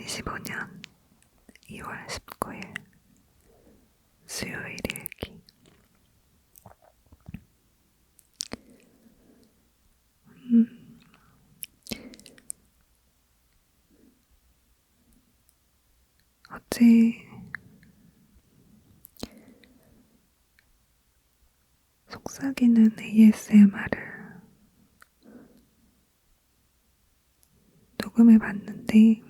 2025년 2월 19일 수요일 일기. 어제 속삭이는 ASMR을 녹음해 봤는데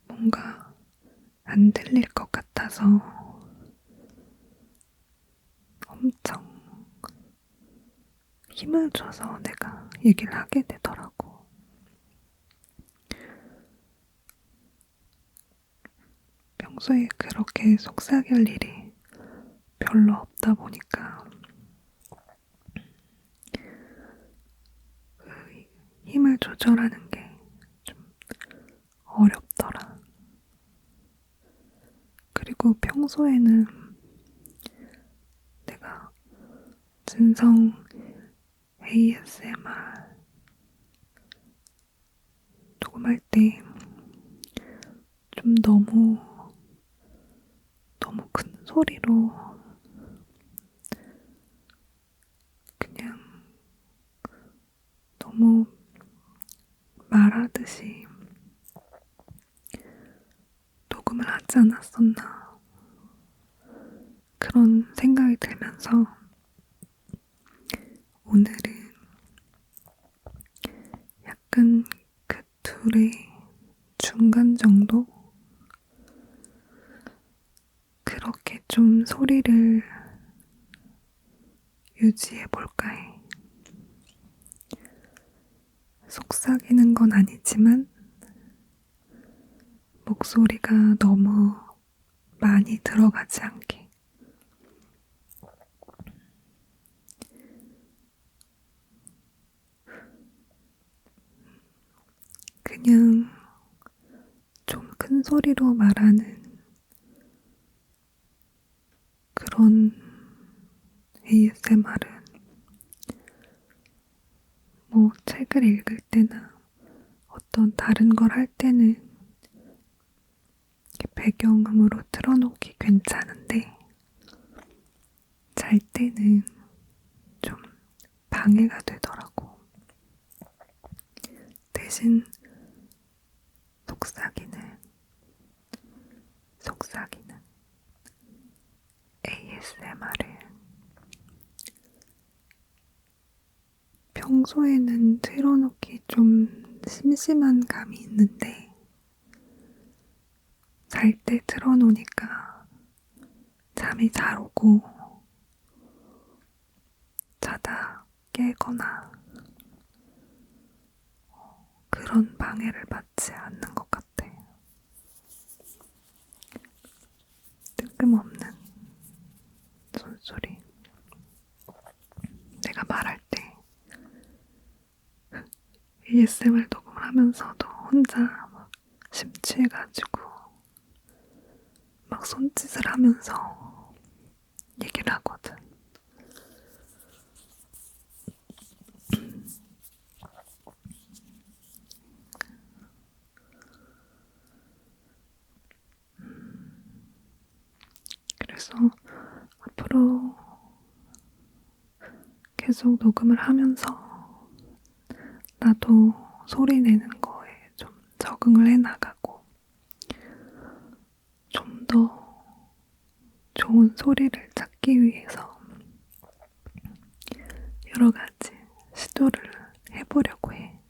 뭔가 안 들릴 것 같아서 엄청 힘을 줘서 내가 얘기를 하게 되더라고. 평소에 그렇게 속삭일 일이 별로 없다 보니까 그 힘을 조절하는 게 좀 어렵더라. 그리고 평소에는 내가 진성 ASMR 녹음할 때 좀 너무 큰 소리로 그냥 너무 말하듯이 녹음을 하지 않았었나 그런 생각이 들면서 오늘은 약간 그 둘의 중간 정도? 그렇게 좀 소리를 유지해 볼까 해. 속삭이는 건 아니지만 목소리가 너무 많이 들어가지 않게. 그냥 좀 큰 소리로 말하는 그런 ASMR은 뭐 책을 읽을 때나 어떤 다른 걸 할 때는 이렇게 배경음으로 틀어놓기 괜찮은데 잘 때는 좀 방해가 되더라고. 대신 속삭이는 ASMR을 평소에는 틀어놓기 좀 심심한 감이 있는데 잘 때 틀어놓으니까 잠이 잘 오고 자다 깨거나 그런 방해를 받지 않는 것 같아. 뜬금없는 손소리. 내가 말할 때 ASMR 녹음을 하면서도 혼자 막 심취해가지고 막 손짓을 하면서 얘기를 하거든. 그래서 앞으로 계속 녹음을 하면서 나도 소리 내는 거에 좀 적응을 해나가고 좀 더 좋은 소리를 찾기 위해서 여러 가지 시도를 해보려고 해.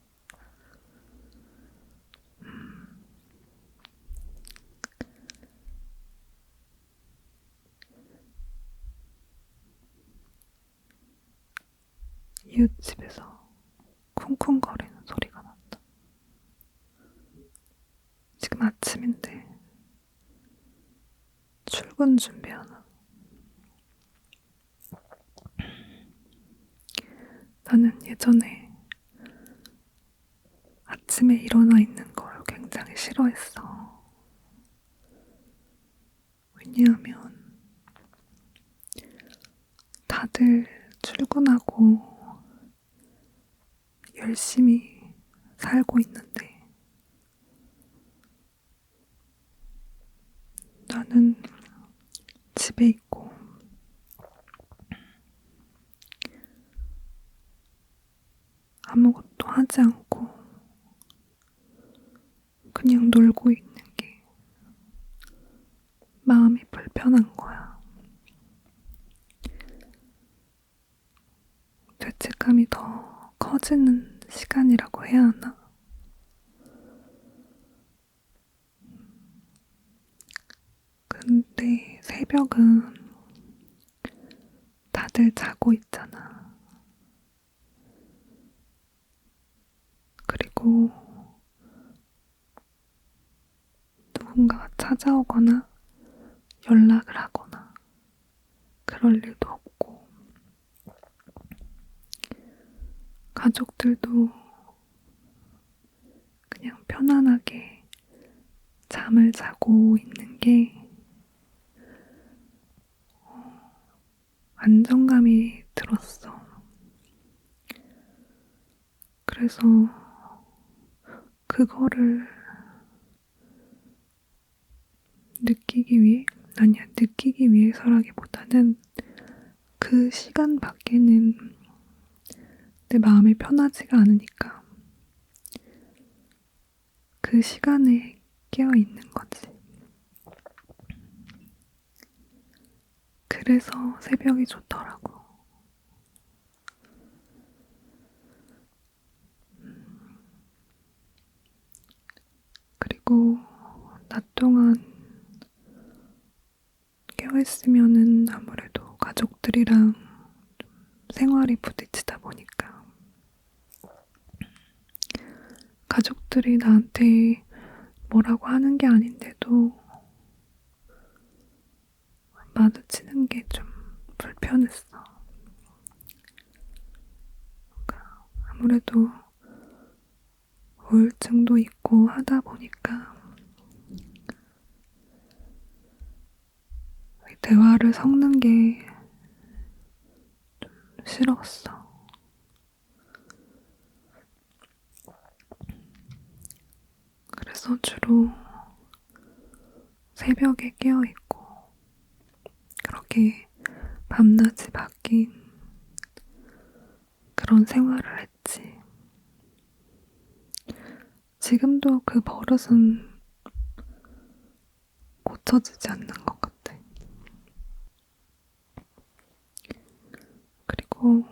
이웃집에서 쿵쿵거리는 소리가 났다. 지금 아침인데 출근 준비하나. 나는 예전에 아침에 일어나 있는 걸 굉장히 싫어했어. 왜냐하면 다들 출근하고 열심히 살고 있는데 나는 집에 있고 아무것도 하지 않고 그냥 놀고 있는 게 마음이 불편한 거야. 죄책감이 더 커지는 시간이라고 해야 하나? 근데 새벽은 다들 자고 있잖아. 그리고 누군가가 찾아오거나 연락을 하거나 그럴 일도 없고 가족들도 그냥 편안하게 잠을 자고 있는 게 안정감이 들었어. 그래서 그거를 느끼기 위해서라기보다는 그 시간 밖에는 내 마음이 편하지가 않으니까 그 시간에 깨어 있는 거지. 그래서 새벽이 좋더라고. 그리고 낮 동안 깨어있으면은 아무래도 가족들이랑 생활이 부딪히다 보니까 가족들이 나한테 뭐라고 하는 게 아닌데도 마주치는 게 좀 불편했어. 그러니까 아무래도 우울증도 있고 하다 보니까 대화를 섞는 게 좀 싫었어. 그래서 주로 새벽에 깨어있고 그렇게 밤낮이 바뀐 그런 생활을 했지. 지금도 그 버릇은 고쳐지지 않는 것 같아. 그리고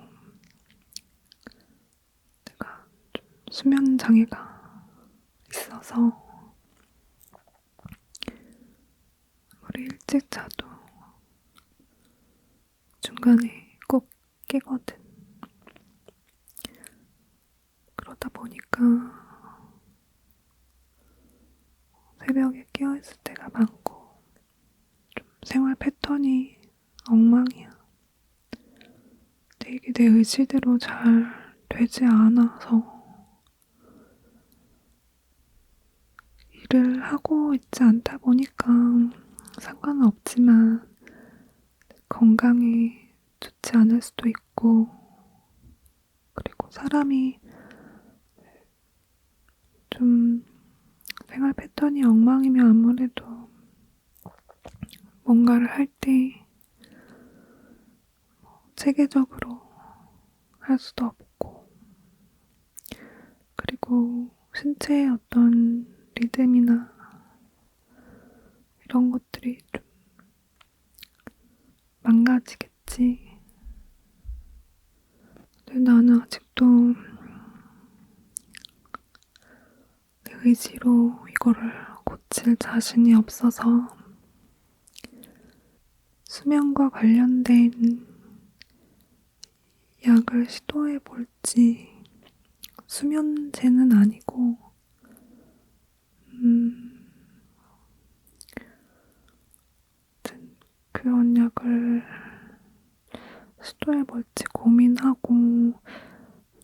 내가 좀 수면 장애가 있어서 아무리 일찍 자도 중간에 꼭 깨거든. 그러다 보니까 새벽에 깨어있을 때가 많고 좀 생활 패턴이 엉망이야. 근데 이게 내 의지대로 잘 되지 않아서 일을 하고 있지 않다 보니까 상관은 없지만 건강에 좋지 않을 수도 있고 그리고 사람이 좀 생활 패턴이 엉망이면 아무래도 뭔가를 할 때 체계적으로 할 수도 없고 그리고 신체의 어떤 리듬이나 이런 것들이 좀 망가지겠지. 근데 나는 아직도 내 의지로 이거를 고칠 자신이 없어서 수면과 관련된 약을 시도해 볼지 수면제는 아니고 아무튼 그런 약을 시도해 볼지 고민하고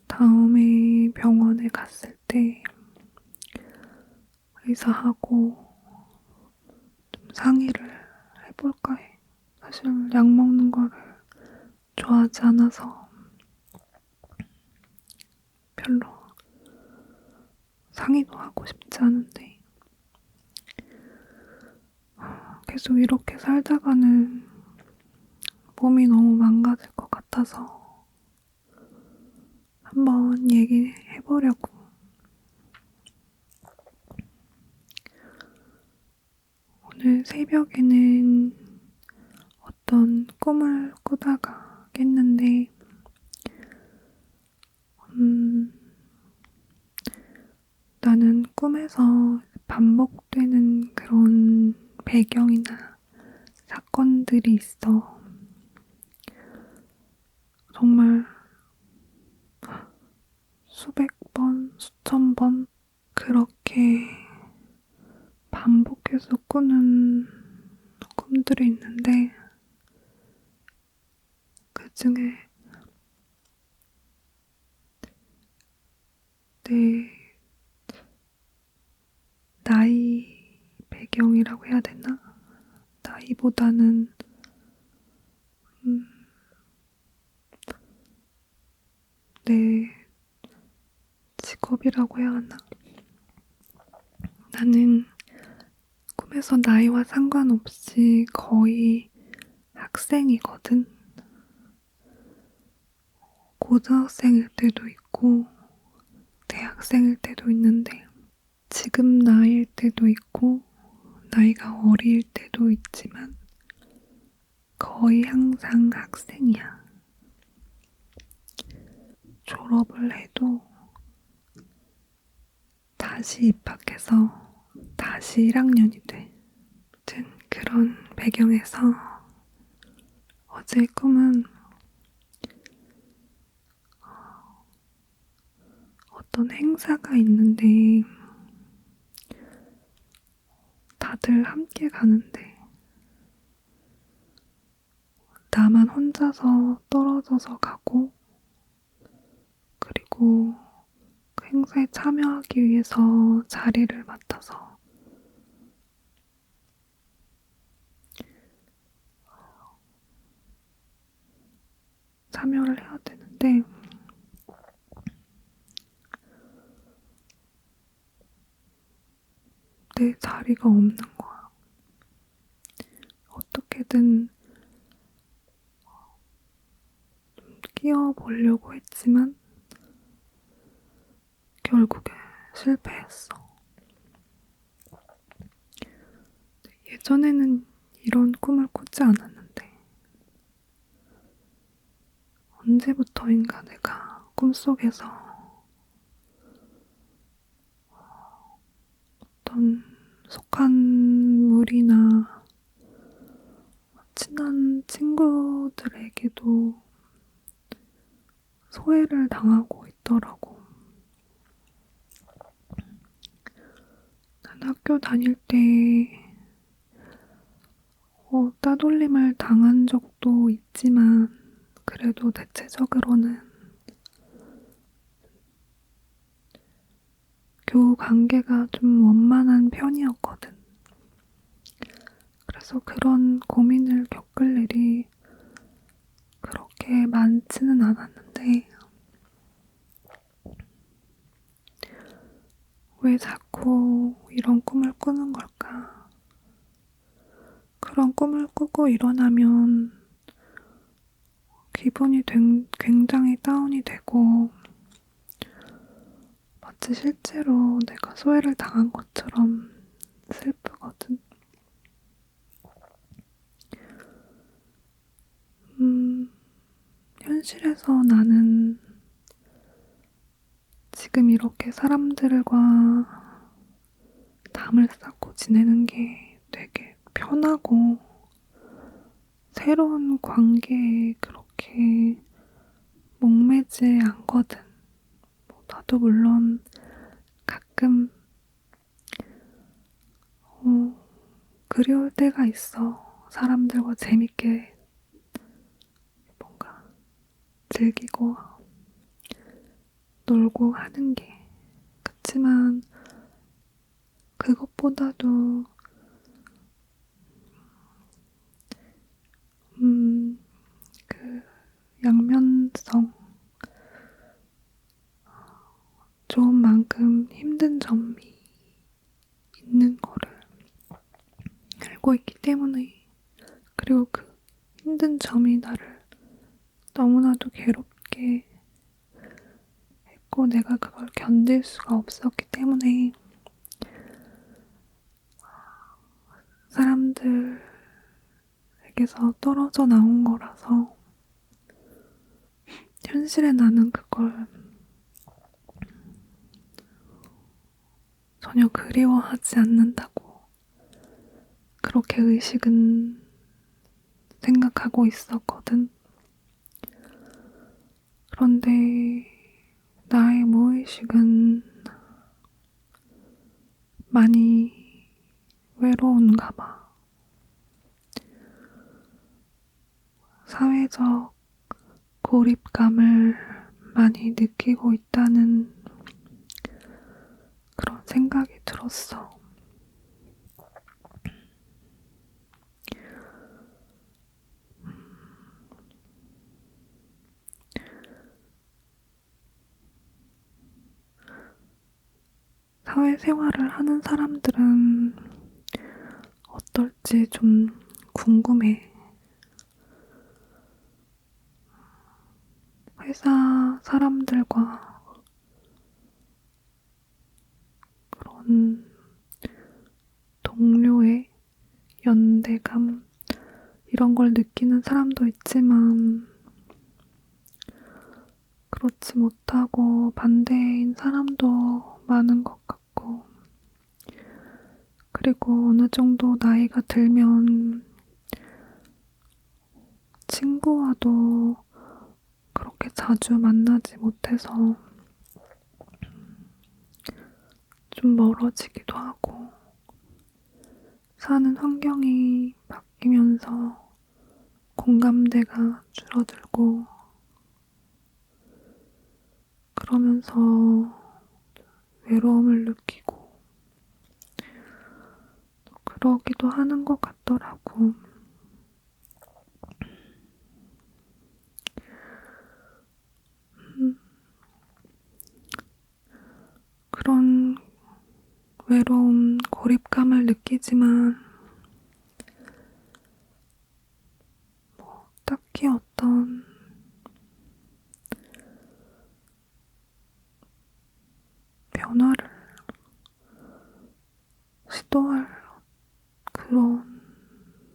다음에 병원에 갔을 때 의사하고 좀 상의를 해볼까 해. 사실 약 먹는 거를 좋아하지 않아서 별로 상의도 하고 싶지 않은데 계속 이렇게 살다가는 몸이 너무 망가질 것 같아서 한번 얘기해보려고. 오늘 새벽에는 어떤 꿈을 꾸다가 깼는데, 나는 꿈에서 반복되는 그런 배경이나 사건들이 있어. 정말 수백 번, 수천 번 그렇게 반복해서 꾸는 꿈들이 있는데 그 중에 내 나이 배경이라고 해야 되나? 나이보다는 내 직업이라고 해야 하나? 나는 꿈에서 나이와 상관없이 거의 학생이거든. 고등학생일 때도 있고 대학생일 때도 있는데 지금 나이일 때도 있고 나이가 어릴 때도 있지만 거의 항상 학생이야. 졸업을 해도 다시 입학해서 다시 1학년이 돼. 아무튼 그런 배경에서 어제 꿈은 어떤 행사가 있는데 다들 함께 가는데 나만 혼자서 떨어져서 가고, 그리고 그 행사에 참여하기 위해서 자리를 맡아서 참여를 해야 되는데 내 자리가 없는 거야. 어떻게든 끼어보려고 했지만 결국에 실패했어. 예전에는 이런 꿈을 꾸지 않았는데 언제부터인가 내가 꿈속에서 어떤 속한 무리나 친한 친구들에게도 소외를 당하고 있더라고. 난 학교 다닐 때 따돌림을 당한 적도 있지만 그래도 대체적으로는 교우 관계가 좀 원만한 편이었거든. 그래서 그런 고민을 겪을 일이 그렇게 많지는 않았는데 왜 자꾸 이런 꿈을 꾸는 걸까? 그런 꿈을 꾸고 일어나면 기분이 굉장히 다운이 되고 마치 실제로 내가 소외를 당한 것처럼 슬프거든. 현실에서 나는 지금 이렇게 사람들과 담을 쌓고 지내는 게 되게 편하고 새로운 관계에 그렇게 목매지 않거든. 나도 물론 가끔 그리울 때가 있어. 사람들과 재밌게 뭔가 즐기고 놀고 하는 게. 그치만 그것보다도 그 양면성 좋은 만큼 힘든 점도 겪고 있기 때문에, 그리고 그 힘든 점이 나를 너무나도 괴롭게 했고 내가 그걸 견딜 수가 없었기 때문에 사람들에게서 떨어져 나온 거라서 현실에 나는 그걸 전혀 그리워하지 않는다고 그렇게 의식은 생각하고 있었거든. 그런데 나의 무의식은 많이 외로운가 봐. 사회적 고립감을 많이 느끼고 있다는 그런 생각이 들었어. 사회생활을 하는 사람들은 어떨지 좀 궁금해. 회사 사람들과 그런 동료의 연대감, 이런 걸 느끼는 사람도 있지만, 그렇지 못하고 반대인 사람도 많은 것 같고, 그리고 어느 정도 나이가 들면 친구와도 그렇게 자주 만나지 못해서 좀 멀어지기도 하고, 사는 환경이 바뀌면서 공감대가 줄어들고, 그러면서 외로움을 느끼고 그러기도 하는 것 같더라고. 그런 외로움, 고립감을 느끼지만 딱히 어떤 변화를 시도할 그런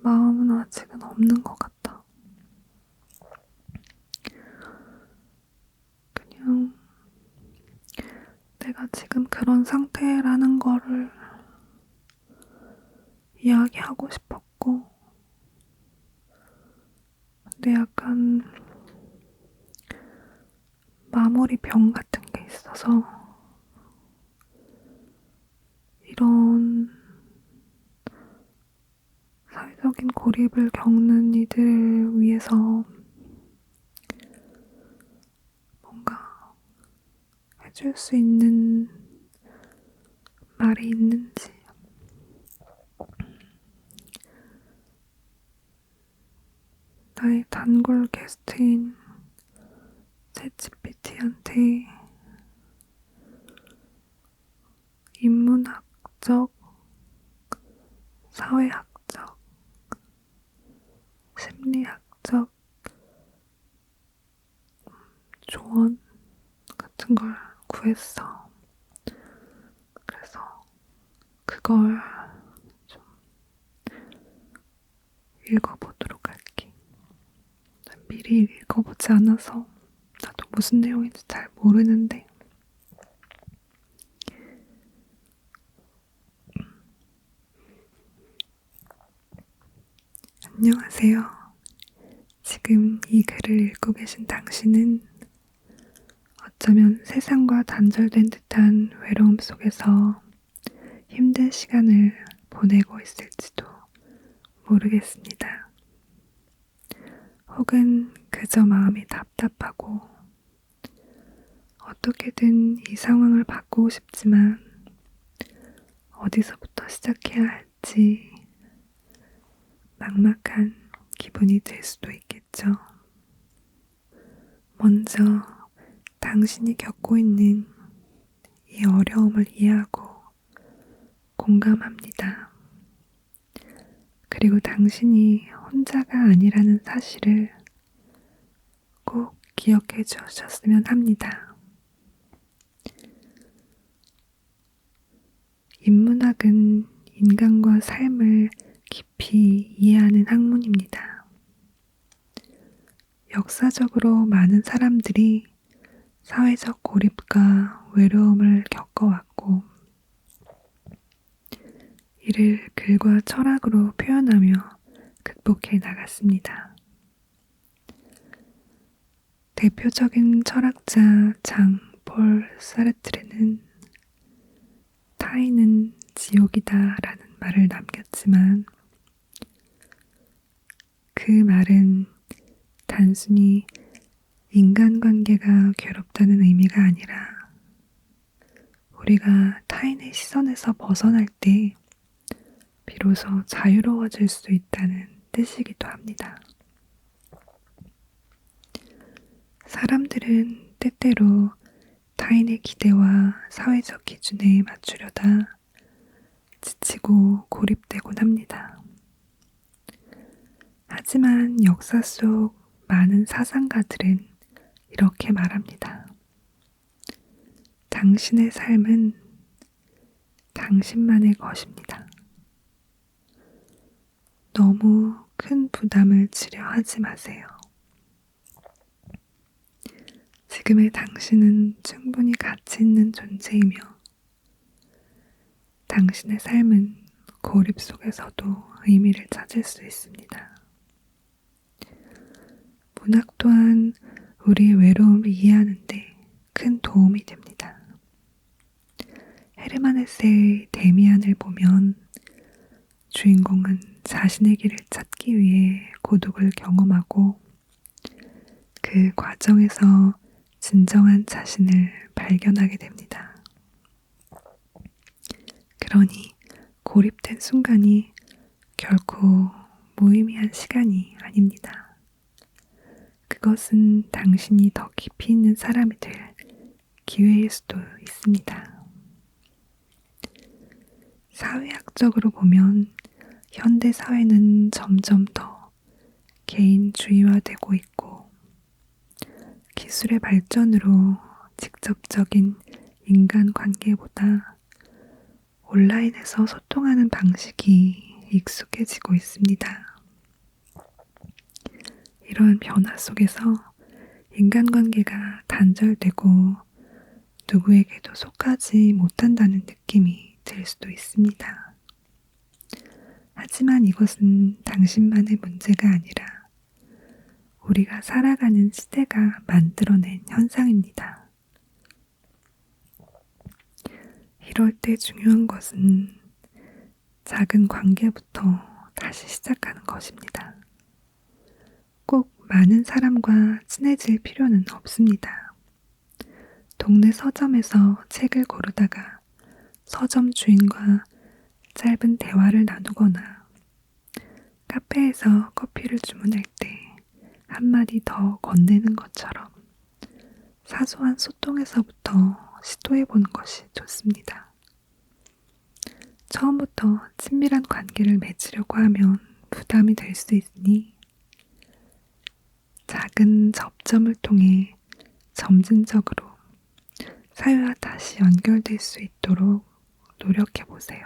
마음은 아직은 없는 것 같아. 그냥 내가 지금 그런 상태라는 거를 이야기하고 싶었고, 근데 약간 마무리병 같은 게 있어서 이런 사회적인 고립을 겪는 이들을 위해서 뭔가 해줄 수 있는 말이 있는지, 나의 단골 게스트인 챗GPT한테 인문학적, 사회학적, 심리학적 조언 같은 걸 구했어. 그래서 그걸 좀 읽어보도록 할게. 미리 읽어보지 않아서 나도 무슨 내용인지 잘 모르는데, 안녕하세요. 지금 이 글을 읽고 계신 당신은 어쩌면 세상과 단절된 듯한 외로움 속에서 힘든 시간을 보내고 있을지도 모르겠습니다. 혹은 그저 마음이 답답하고 어떻게든 이 상황을 바꾸고 싶지만 어디서부터 시작해야 할지 막막한 기분이 들 수도 있겠죠. 먼저 당신이 겪고 있는 이 어려움을 이해하고 공감합니다. 그리고 당신이 혼자가 아니라는 사실을 꼭 기억해 주셨으면 합니다. 인문학은 인간과 삶을 깊이 이해하는 학문입니다. 역사적으로 많은 사람들이 사회적 고립과 외로움을 겪어왔고, 이를 글과 철학으로 표현하며 극복해 나갔습니다. 대표적인 철학자 장 폴 사르트르는 타인은 지옥이다 라는 말을 남겼지만, 그 말은 단순히 인간관계가 괴롭다는 의미가 아니라 우리가 타인의 시선에서 벗어날 때 비로소 자유로워질 수 있다는 뜻이기도 합니다. 사람들은 때때로 타인의 기대와 사회적 기준에 맞추려다 지치고 고립되곤 합니다. 하지만 역사 속 많은 사상가들은 이렇게 말합니다. 당신의 삶은 당신만의 것입니다. 너무 큰 부담을 지려 하지 마세요. 지금의 당신은 충분히 가치 있는 존재이며, 당신의 삶은 고립 속에서도 의미를 찾을 수 있습니다. 문학 또한 우리의 외로움을 이해하는 데 큰 도움이 됩니다. 헤르만 헤세의 데미안을 보면 주인공은 자신의 길을 찾기 위해 고독을 경험하고, 그 과정에서 진정한 자신을 발견하게 됩니다. 그러니 고립된 순간이 결코 무의미한 시간이 아닙니다. 그것은 당신이 더 깊이 있는 사람이 될 기회일 수도 있습니다. 사회학적으로 보면 현대 사회는 점점 더 개인주의화되고 있고, 기술의 발전으로 직접적인 인간관계보다 온라인에서 소통하는 방식이 익숙해지고 있습니다. 이러한 변화 속에서 인간관계가 단절되고 누구에게도 속하지 못한다는 느낌이 들 수도 있습니다. 하지만 이것은 당신만의 문제가 아니라 우리가 살아가는 시대가 만들어낸 현상입니다. 이럴 때 중요한 것은 작은 관계부터 다시 시작하는 것입니다. 꼭 많은 사람과 친해질 필요는 없습니다. 동네 서점에서 책을 고르다가 서점 주인과 짧은 대화를 나누거나, 카페에서 커피를 주문할 때 한마디 더 건네는 것처럼 사소한 소통에서부터 시도해보는 것이 좋습니다. 처음부터 친밀한 관계를 맺으려고 하면 부담이 될 수 있으니, 작은 접점을 통해 점진적으로 사회와 다시 연결될 수 있도록 노력해보세요.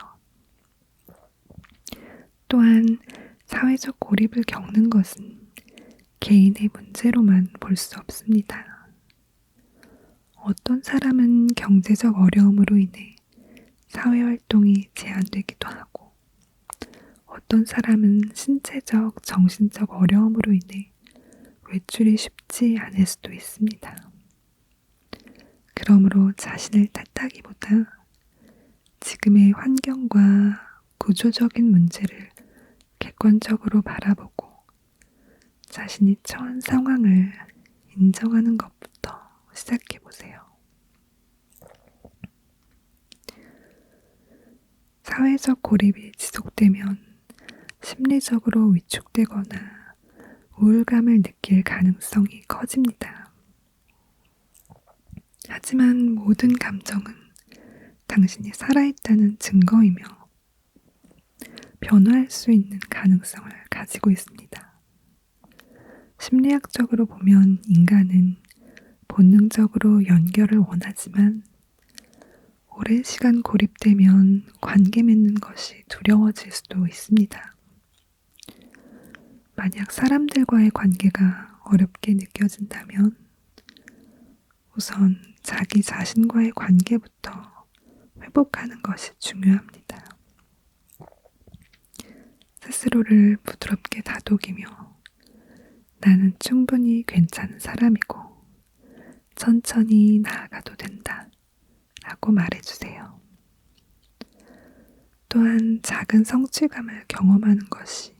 또한 사회적 고립을 겪는 것은 개인의 문제로만 볼 수 없습니다. 어떤 사람은 경제적 어려움으로 인해 사회활동이 제한되기도 하고, 어떤 사람은 신체적, 정신적 어려움으로 인해 외출이 쉽지 않을 수도 있습니다. 그러므로 자신을 탓하기보다 지금의 환경과 구조적인 문제를 객관적으로 바라보고 자신이 처한 상황을 인정하는 것부터 시작해보세요. 사회적 고립이 지속되면 심리적으로 위축되거나 우울감을 느낄 가능성이 커집니다. 하지만 모든 감정은 당신이 살아있다는 증거이며, 변화할 수 있는 가능성을 가지고 있습니다. 심리학적으로 보면 인간은 본능적으로 연결을 원하지만 오랜 시간 고립되면 관계 맺는 것이 두려워질 수도 있습니다. 만약 사람들과의 관계가 어렵게 느껴진다면 우선 자기 자신과의 관계부터 회복하는 것이 중요합니다. 스스로를 부드럽게 다독이며 나는 충분히 괜찮은 사람이고 천천히 나아가도 된다 라고 말해주세요. 또한 작은 성취감을 경험하는 것이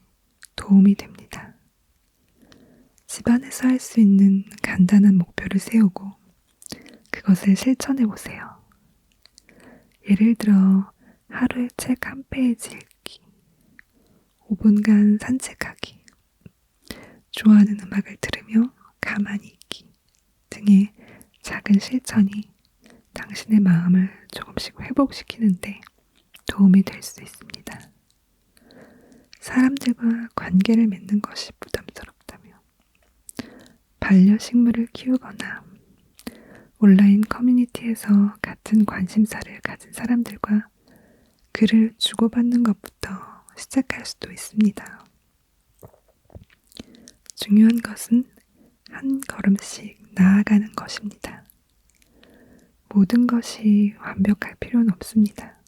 도움이 됩니다. 집안에서 할 수 있는 간단한 목표를 세우고 그것을 실천해 보세요. 예를 들어 하루에 책 한 페이지 읽기, 5분간 산책하기, 좋아하는 음악을 들으며 가만히 있기 등의 작은 실천이 당신의 마음을 조금씩 회복시키는데 도움이 될 수 있습니다. 사람들과 관계를 맺는 것이 부담스럽다면 반려식물을 키우거나 온라인 커뮤니티에서 같은 관심사를 가진 사람들과 글을 주고받는 것부터 시작할 수도 있습니다. 중요한 것은 한 걸음씩 나아가는 것입니다. 모든 것이 완벽할 필요는 없습니다.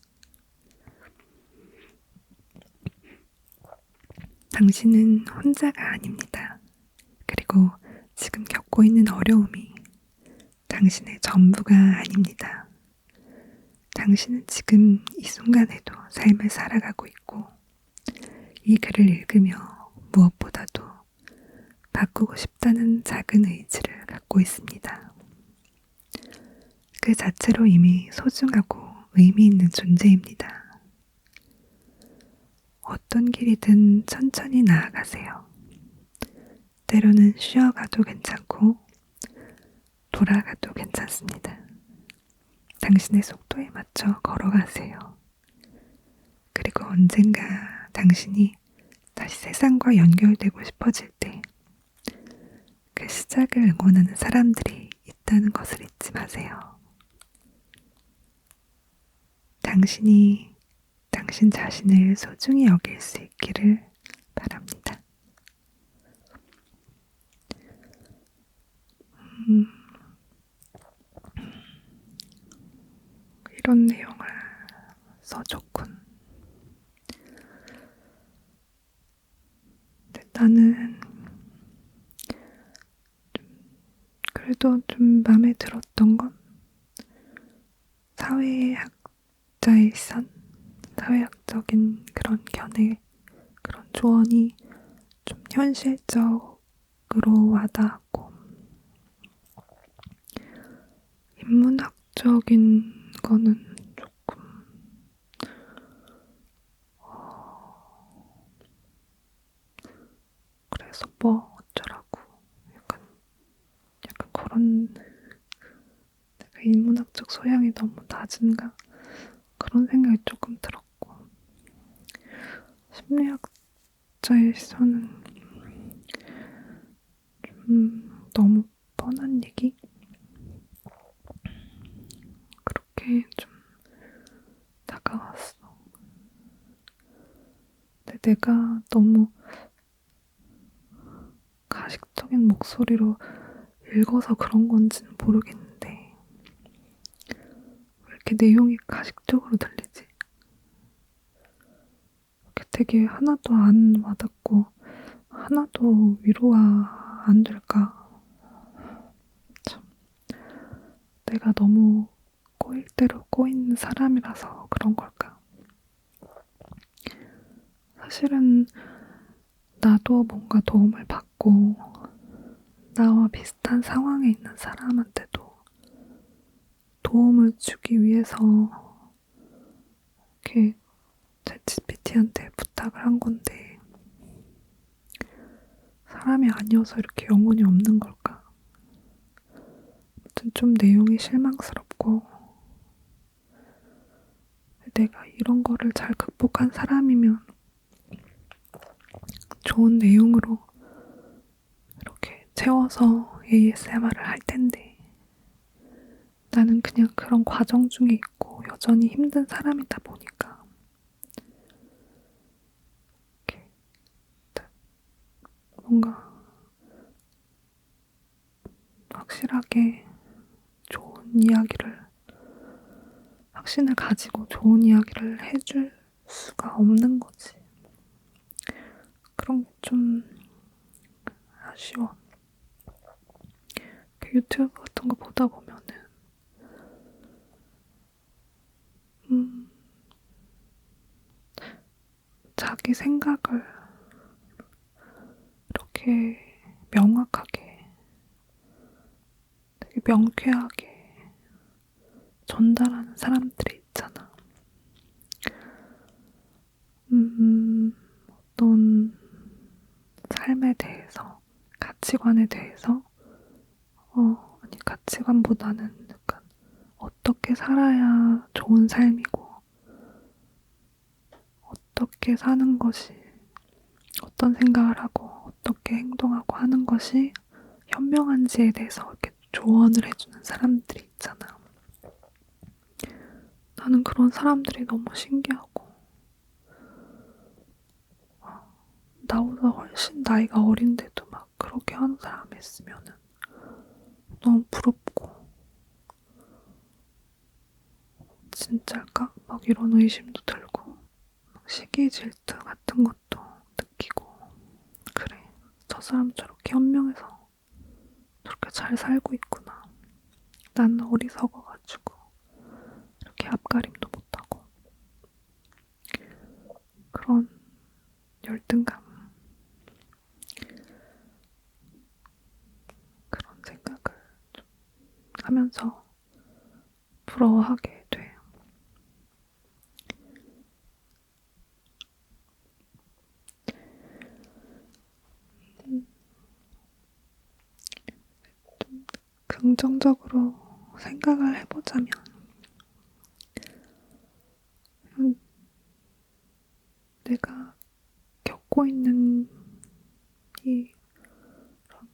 당신은 혼자가 아닙니다. 그리고 지금 겪고 있는 어려움이 당신의 전부가 아닙니다. 당신은 지금 이 순간에도 삶을 살아가고 있고 이 글을 읽으며 무엇보다도 바꾸고 싶다는 작은 의지를 갖고 있습니다. 그 자체로 이미 소중하고 의미 있는 존재입니다. 어떤 길이든 천천히 나아가세요. 때로는 쉬어가도 괜찮고 돌아가도 괜찮습니다. 당신의 속도에 맞춰 걸어가세요. 그리고 언젠가 당신이 다시 세상과 연결되고 싶어질 때 그 시작을 응원하는 사람들이 있다는 것을 잊지 마세요. 당신이 당신 자신을 소중히 여길 수 있기를 바랍니다. 이런 내용을 써줬군. 근데 나는 그래도 좀 마음에 들었던 건 사회학적인 그런 견해, 그런 조언이 좀 현실적으로 와닿았고, 인문학적인 거는 조금 그래서 뭐 어쩌라고 약간 그런, 내가 인문학적 소양이 너무 낮은가 그런 생각이 조금 들었고, 심리학자의 시선은 좀 너무 뻔한 얘기? 그렇게 좀 다가왔어. 근데 내가 너무 가식적인 목소리로 읽어서 그런 건지는 모르겠는데 왜 이렇게 내용이 가식적으로 들리지? 이렇게 되게 하나도 안 와닿고 하나도 위로가 안 될까? 참, 내가 너무 꼬일 대로 꼬이는 사람이라서 그런 걸까? 사실은 나도 뭔가 도움을 받고 나와 비슷한 상황에 있는 사람한테도 도움을 주기 위해서 이렇게 챗GPT한테 부탁을 한 건데 사람이 아니어서 이렇게 영혼이 없는 걸까? 아무튼 좀 내용이 실망스럽고 내가 이런 거를 잘 극복한 사람이면 좋은 내용으로 이렇게 채워서 ASMR을 할 텐데 나는 그냥 그런 과정 중에 있고 여전히 힘든 사람이다 보니까 이렇게 뭔가 확실하게 좋은 이야기를, 확신을 가지고 좋은 이야기를 해줄 수가 없는 거지. 그런 게 좀 아쉬워. 유튜브 같은 거 보다 보면은, 자기 생각을 이렇게 명확하게, 되게 명쾌하게 전달하는 사람들이 있잖아. 어떤 삶에 대해서, 가치관에 대해서, 아니, 가치관보다는 약간 어떻게 살아야 좋은 삶이고, 어떻게 사는 것이, 어떤 생각을 하고, 어떻게 행동하고 하는 것이 현명한지에 대해서 이렇게 조언을 해주는 사람들이 있잖아. 나는 그런 사람들이 너무 신기하고, 나보다 훨씬 나이가 어린데도 막 그렇게 하는 사람이 있으면은 너무 부럽고, 진짜일까? 막 이런 의심도 들고, 시기 질투 같은 것도 느끼고, 그래, 저 사람 저렇게 현명해서 저렇게 잘 살고 있구나. 나는 어리석어가지고 이렇게 앞가림도 못하고, 그런 열등감, 그런 생각을 좀 하면서 부러워하게 돼. 긍정적으로 생각을 해보자면, 내가 겪고 있는 이런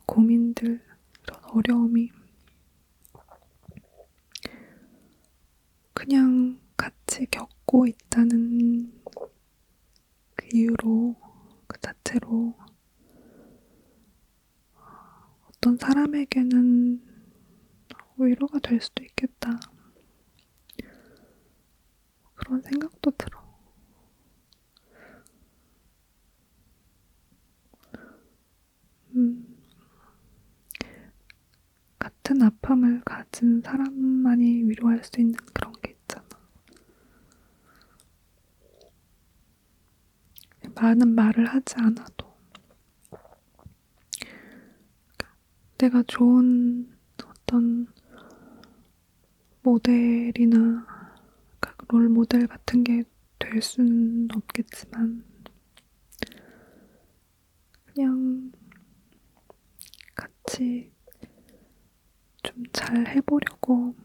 고민들, 이런 어려움이 그냥 같이 겪고 있다는 그 이유로, 그 자체로 어떤 사람에게는 위로가 될 수도 있겠다. 그런 생각도 들어. 같은 아픔을 가진 사람만이 위로할 수 있는 그런 게 있잖아. 많은 말을 하지 않아도 내가 좋은 어떤 모델이나 롤 모델 같은 게 될 수는 없겠지만 그냥 같이 좀 잘 해보려고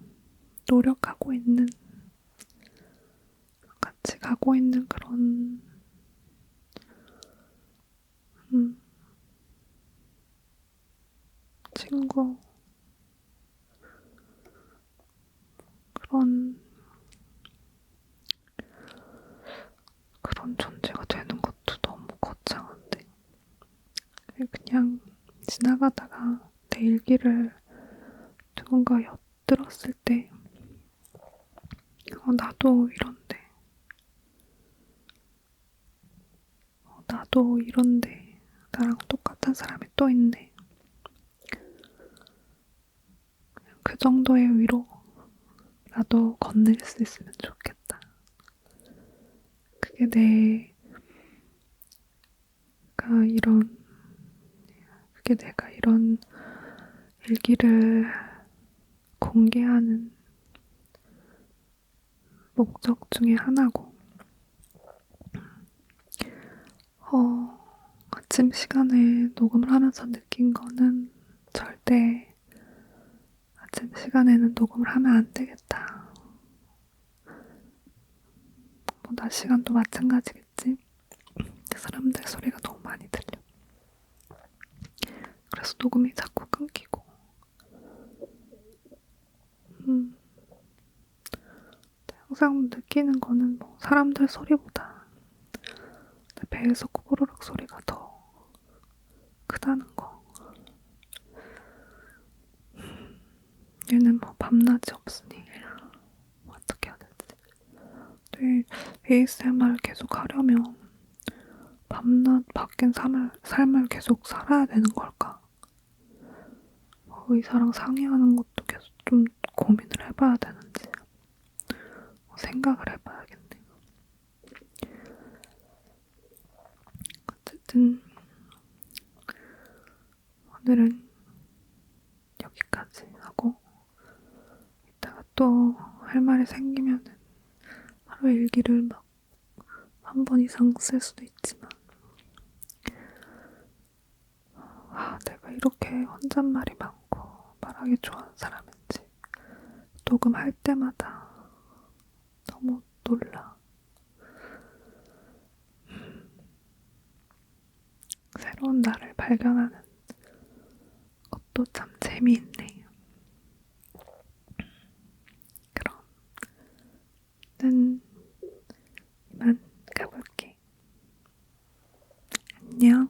노력하고 있는, 같이 가고 있는 그런 친구, 그런 존재가 되는 것도 너무 거창한데, 그냥 지나가다가 내 일기를 누군가 엿들었을 때 나도 이런데, 나도 이런데, 나랑 똑같은 사람이 또 있네. 그 정도의 위로라도 건넬 수 있으면 좋겠다. 그게 내가 이런 일기를 공개하는 목적 중에 하나고, 아침 시간에 녹음을 하면서 느낀 거는 절대 아침 시간에는 녹음을 하면 안 되겠다. 낮 시간도 마찬가지겠지. 사람들 소리가 너무 많이 들려. 그래서 녹음이 자꾸 끊기고. 항상 느끼는 거는 뭐 사람들 소리보다 내 배에서 꼬르륵 소리가 더 크다는 거. 얘는 뭐 밤낮이 없으니 어떻게 해야 되지? 근데 ASMR 계속 하려면 밤낮 바뀐 삶을 계속 살아야 되는 걸까? 의사랑 상의하는 것도 계속 좀 고민을 해봐야 되는지 생각을 해봐야겠네. 어쨌든 오늘은 여기까지 하고 이따가 또 할 말이 생기면은 하루 일기를 막 한 번 이상 쓸 수도 있지만 내가 이렇게 혼잣말이 많고 말하기 좋아하는 사람인지 녹음할 때마다 너무 놀라. 새로운 나를 발견하는 것도 참 재미있네. 그럼 난 이만 가볼게. 안녕.